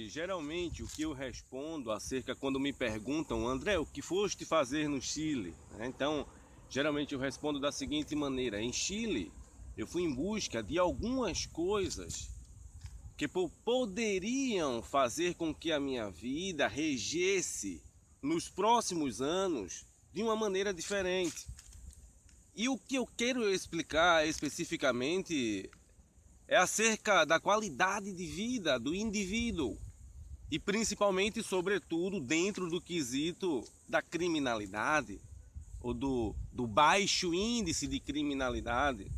Geralmente o que eu respondo acerca quando me perguntam, André, o que foste fazer no Chile? Então, geralmente eu respondo da seguinte maneira: em Chile, eu fui em busca de algumas coisas que poderiam fazer com que a minha vida regesse nos próximos anos de uma maneira diferente. E o que eu quero explicar especificamente é acerca da qualidade de vida do indivíduo e principalmente, sobretudo, dentro do quesito da criminalidade ou do baixo índice de criminalidade.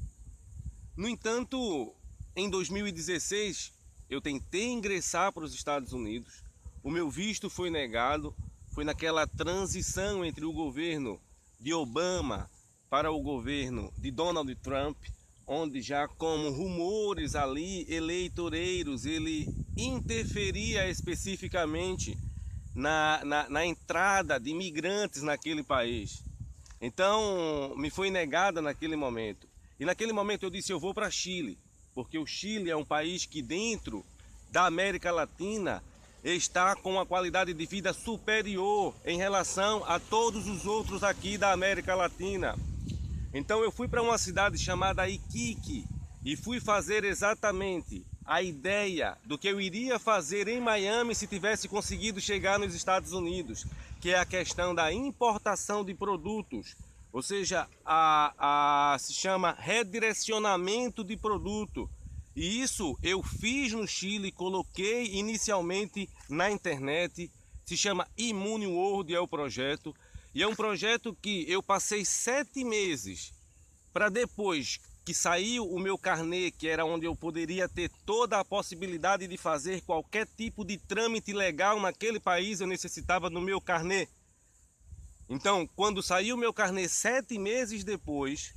No entanto, em 2016, eu tentei ingressar para os Estados Unidos, o meu visto foi negado, foi naquela transição entre o governo de Obama para o governo de Donald Trump, onde já como rumores ali eleitoreiros, ele interferia especificamente na entrada de imigrantes naquele país. Então, me foi negada naquele momento. E naquele momento eu disse, eu vou para Chile, porque o Chile é um país que dentro da América Latina está com uma qualidade de vida superior em relação a todos os outros aqui da América Latina. Então eu fui para uma cidade chamada Iquique e fui fazer exatamente a ideia do que eu iria fazer em Miami se tivesse conseguido chegar nos Estados Unidos, que é a questão da importação de produtos, ou seja, se chama redirecionamento de produto. E isso eu fiz no Chile, coloquei inicialmente na internet, se chama Immune World, é o projeto. E é um projeto que eu passei 7 meses para depois que saiu o meu carnê, que era onde eu poderia ter toda a possibilidade de fazer qualquer tipo de trâmite legal naquele país, eu necessitava do meu carnê. Então, quando saiu o meu carnê 7 meses depois,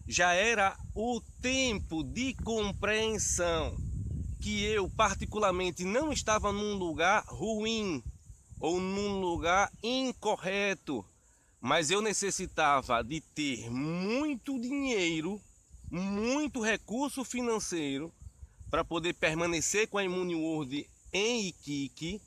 já era o tempo de compreensão que eu particularmente não estava num lugar ruim ou num lugar incorreto, mas eu necessitava de ter muito dinheiro, muito recurso financeiro para poder permanecer com a Immune World em Iquique,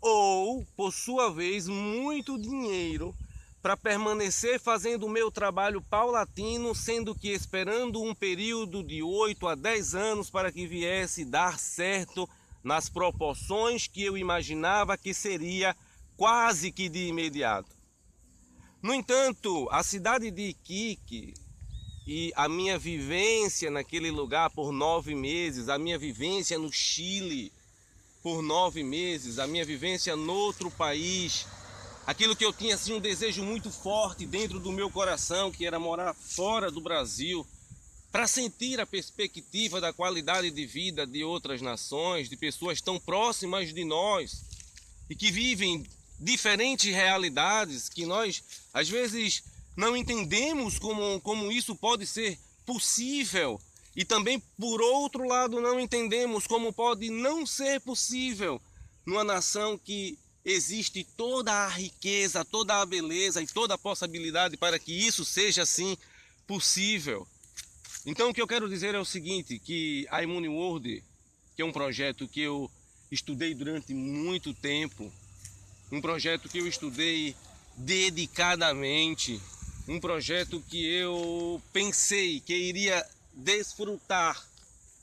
ou, por sua vez, muito dinheiro para permanecer fazendo o meu trabalho paulatino, sendo que esperando um período de 8 a 10 anos para que viesse dar certo nas proporções que eu imaginava que seria quase que de imediato. No entanto, a cidade de Iquique e a minha vivência naquele lugar por 9 meses, a minha vivência no Chile por 9 meses, a minha vivência no outro país, aquilo que eu tinha assim um desejo muito forte dentro do meu coração, que era morar fora do Brasil, para sentir a perspectiva da qualidade de vida de outras nações, de pessoas tão próximas de nós e que vivem diferentes realidades que nós às vezes não entendemos como isso pode ser possível, e também por outro lado não entendemos como pode não ser possível numa nação que existe toda a riqueza, toda a beleza e toda a possibilidade para que isso seja assim possível. Então o que eu quero dizer é o seguinte, que a Immune World, que é um projeto que eu estudei durante muito tempo, um projeto que eu estudei dedicadamente, um projeto que eu pensei que iria desfrutar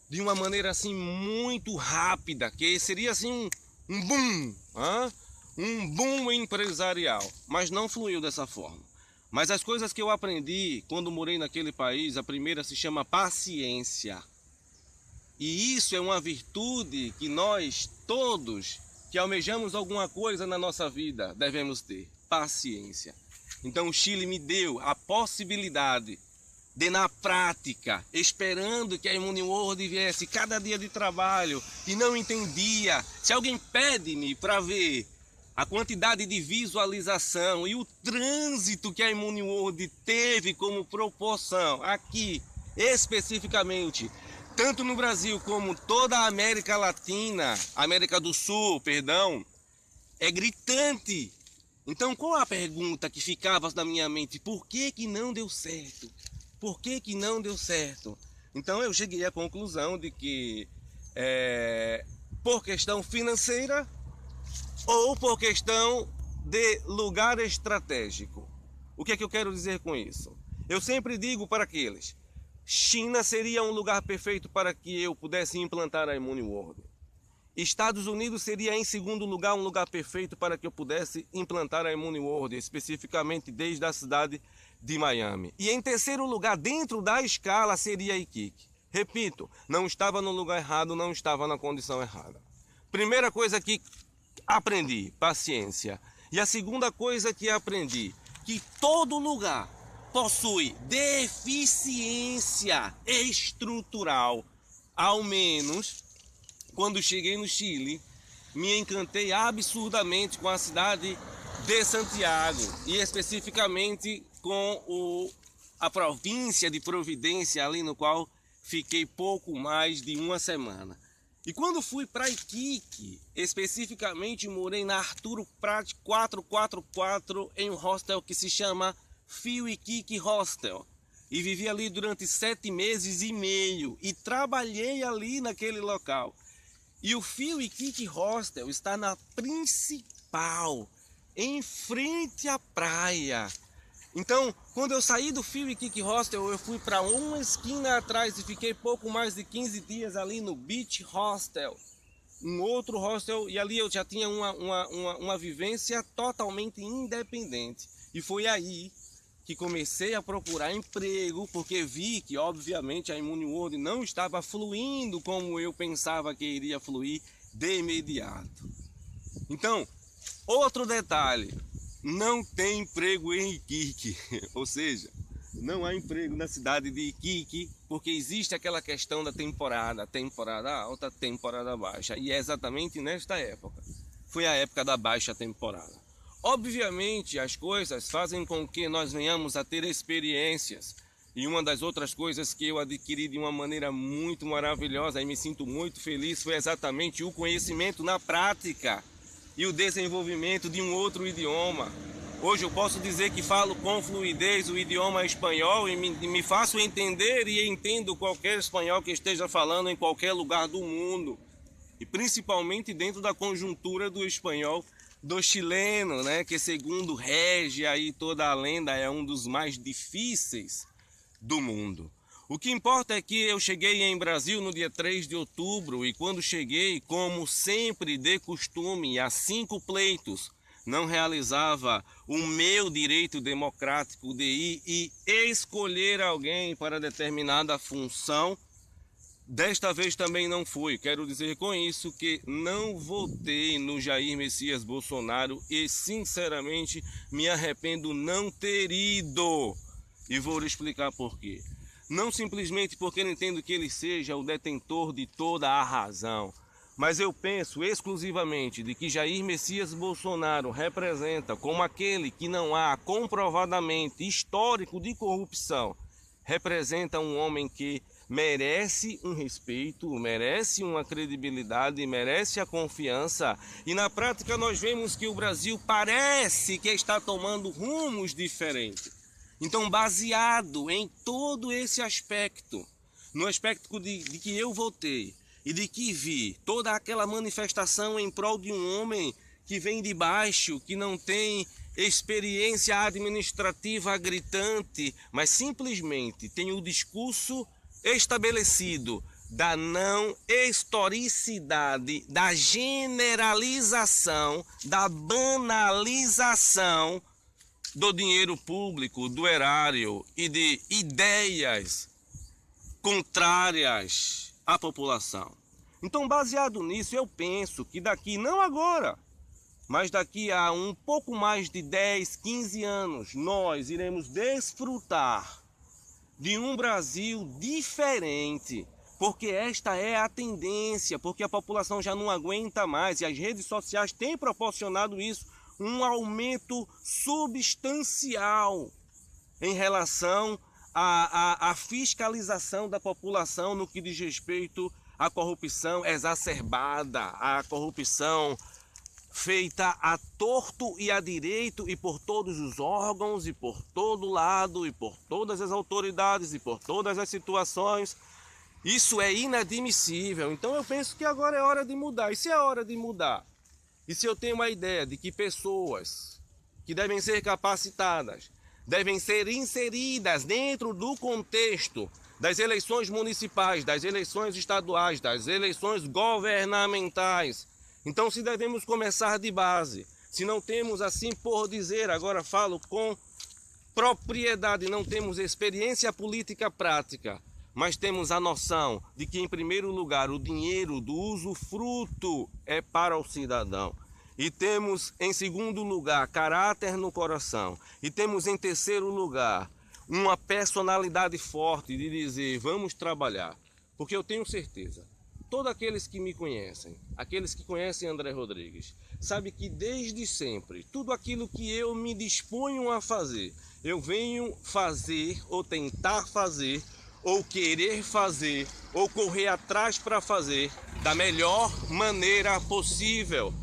de uma maneira assim muito rápida, que seria assim um boom, um boom empresarial, mas não fluiu dessa forma. Mas as coisas que eu aprendi quando morei naquele país, a primeira se chama paciência. E isso é uma virtude que nós todos que almejamos alguma coisa na nossa vida devemos ter, paciência. Então o Chile me deu a possibilidade de, na prática, esperando que a Immune World viesse cada dia de trabalho e não entendia. Se alguém pede-me para ver a quantidade de visualização e o trânsito que a Immune World teve como proporção aqui, especificamente, tanto no Brasil como toda a América Latina, América do Sul, perdão, é gritante. Então qual a pergunta que ficava na minha mente? Por que que não deu certo? Por que que não deu certo? Então eu cheguei à conclusão de que por questão financeira ou por questão de lugar estratégico. O que é que eu quero dizer com isso? Eu sempre digo para aqueles: China seria um lugar perfeito para que eu pudesse implantar a Immune World. Estados Unidos seria, em segundo lugar, um lugar perfeito para que eu pudesse implantar a Immune World, especificamente desde a cidade de Miami. E em terceiro lugar, dentro da escala, seria Iquique. Repito, não estava no lugar errado, não estava na condição errada. Primeira coisa que aprendi, paciência. E a segunda coisa que aprendi, que todo lugar possui deficiência estrutural. Ao menos, quando cheguei no Chile, me encantei absurdamente com a cidade de Santiago e especificamente com a província de Providência, ali no qual fiquei pouco mais de uma semana. E quando fui para Iquique, especificamente morei na Arturo Prat 444 em um hostel que se chama Fio Iquique Hostel. E vivi ali durante 7 meses e meio e trabalhei ali naquele local. E o Fio Iquique Hostel está na principal, em frente à praia. Então, quando eu saí do Fio Iquique Hostel, eu fui para uma esquina atrás e fiquei pouco mais de 15 dias ali no Beach Hostel. Um outro hostel, e ali eu já tinha uma vivência totalmente independente. E foi aí que comecei a procurar emprego, porque vi que, obviamente, a Immune World não estava fluindo como eu pensava que iria fluir de imediato. Então, outro detalhe: não tem emprego em Iquique, ou seja, não há emprego na cidade de Iquique, porque existe aquela questão da temporada alta, temporada baixa, e é exatamente nesta época, foi a época da baixa temporada. Obviamente, as coisas fazem com que nós venhamos a ter experiências, e uma das outras coisas que eu adquiri de uma maneira muito maravilhosa e me sinto muito feliz foi exatamente o conhecimento na prática e o desenvolvimento de um outro idioma. Hoje eu posso dizer que falo com fluidez o idioma espanhol e me faço entender e entendo qualquer espanhol que esteja falando em qualquer lugar do mundo. E principalmente dentro da conjuntura do espanhol do chileno, né, que segundo rege aí toda a lenda é um dos mais difíceis do mundo. O que importa é que eu cheguei em Brasil no dia 3 de outubro e quando cheguei, como sempre de costume, a 5 pleitos, não realizava o meu direito democrático de ir e escolher alguém para determinada função. Desta vez também não fui. Quero dizer com isso que não votei no Jair Messias Bolsonaro e sinceramente me arrependo não ter ido. E vou explicar por quê. Não simplesmente porque eu entendo que ele seja o detentor de toda a razão, mas eu penso exclusivamente de que Jair Messias Bolsonaro representa como aquele que não há comprovadamente histórico de corrupção, representa um homem que merece um respeito, merece uma credibilidade, merece a confiança. E na prática nós vemos que o Brasil parece que está tomando rumos diferentes. Então, baseado em todo esse aspecto, no aspecto de que eu votei e de que vi toda aquela manifestação em prol de um homem que vem de baixo, que não tem experiência administrativa gritante, mas simplesmente tem o discurso estabelecido da não historicidade, da generalização, da banalização do dinheiro público, do erário e de ideias contrárias à população. Então, baseado nisso, eu penso que daqui, não agora, mas daqui a um pouco mais de 10, 15 anos, nós iremos desfrutar de um Brasil diferente, porque esta é a tendência, porque a população já não aguenta mais e as redes sociais têm proporcionado isso, um aumento substancial em relação à fiscalização da população no que diz respeito à corrupção exacerbada, à corrupção feita a torto e a direito e por todos os órgãos e por todo lado e por todas as autoridades e por todas as situações. Isso é inadmissível. Então eu penso que agora é hora de mudar. E se é hora de mudar? E se eu tenho uma ideia de que pessoas que devem ser capacitadas, devem ser inseridas dentro do contexto das eleições municipais, das eleições estaduais, das eleições governamentais. Então, se devemos começar de base, se não temos assim por dizer, agora falo com propriedade, não temos experiência política prática, mas temos a noção de que, em primeiro lugar, o dinheiro do usufruto é para o cidadão. E temos, em segundo lugar, caráter no coração. E temos, em terceiro lugar, uma personalidade forte de dizer, vamos trabalhar. Porque eu tenho certeza, todos aqueles que me conhecem, aqueles que conhecem André Rodrigues, sabem que desde sempre, tudo aquilo que eu me disponho a fazer, eu venho fazer ou tentar fazer, ou querer fazer, ou correr atrás para fazer da melhor maneira possível.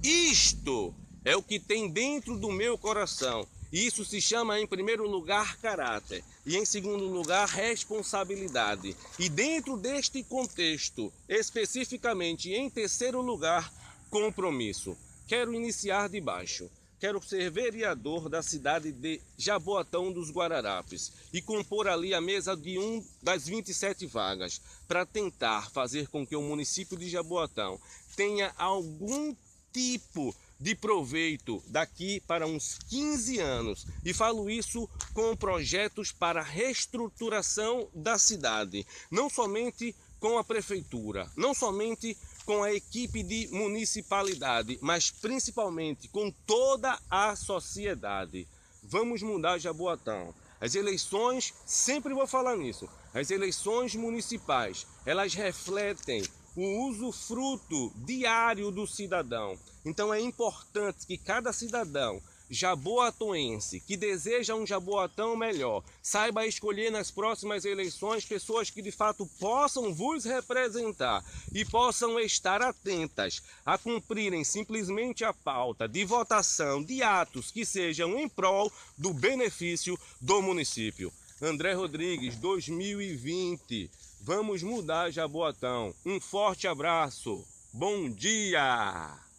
Isto é o que tem dentro do meu coração. Isso se chama, em primeiro lugar, caráter. E, em segundo lugar, responsabilidade. E dentro deste contexto, especificamente, em terceiro lugar, compromisso. Quero iniciar de baixo. Quero ser vereador da cidade de Jaboatão dos Guararapes e compor ali a mesa de uma das 27 vagas para tentar fazer com que o município de Jaboatão tenha algum tipo de proveito daqui para uns 15 anos. E falo isso com projetos para reestruturação da cidade, não somente com a prefeitura, não somente com a equipe de municipalidade, mas principalmente com toda a sociedade. Vamos mudar Jaboatão. As eleições, sempre vou falar nisso, as eleições municipais, elas refletem o usufruto diário do cidadão. Então é importante que cada cidadão jaboatoense que deseja um Jaboatão melhor saiba escolher nas próximas eleições pessoas que de fato possam vos representar e possam estar atentas a cumprirem simplesmente a pauta de votação de atos que sejam em prol do benefício do município. André Rodrigues, 2020. Vamos mudar Jaboatão. Um forte abraço. Bom dia!